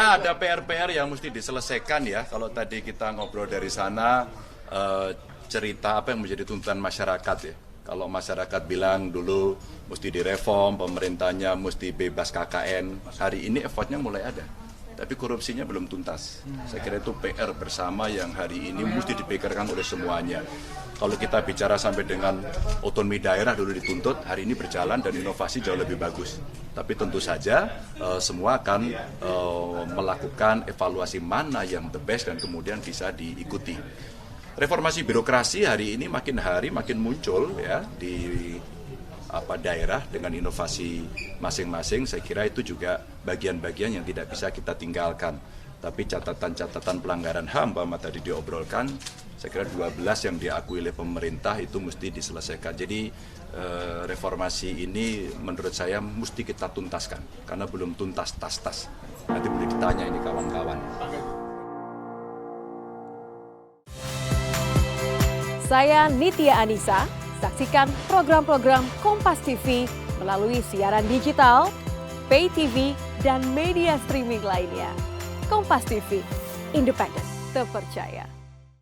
kira ada PR-PR yang mesti diselesaikan ya. Kalau tadi kita ngobrol dari sana, cerita apa yang menjadi tuntutan masyarakat ya. Kalau masyarakat bilang dulu mesti direform, pemerintahnya mesti bebas KKN, hari ini effortnya mulai ada. Tapi korupsinya belum tuntas. Saya kira itu PR bersama yang hari ini mesti dipikirkan oleh semuanya. Kalau kita bicara sampai dengan otonomi daerah dulu dituntut, hari ini berjalan dan inovasi jauh lebih bagus. Tapi tentu saja semua akan melakukan evaluasi mana yang the best dan kemudian bisa diikuti. Reformasi birokrasi hari ini makin hari makin muncul ya di daerah dengan inovasi masing-masing. Saya kira itu juga bagian-bagian yang tidak bisa kita tinggalkan. Tapi catatan-catatan pelanggaran HAM tadi diobrolkan, saya kira 12 yang diakui oleh pemerintah itu mesti diselesaikan. Jadi reformasi ini menurut saya mesti kita tuntaskan karena belum tuntas tas-tas. Nanti boleh ditanya ini kawan-kawan. Saya Nitya Anissa, saksikan program-program Kompas TV melalui siaran digital, pay TV, dan media streaming lainnya. Kompas TV, independen, terpercaya.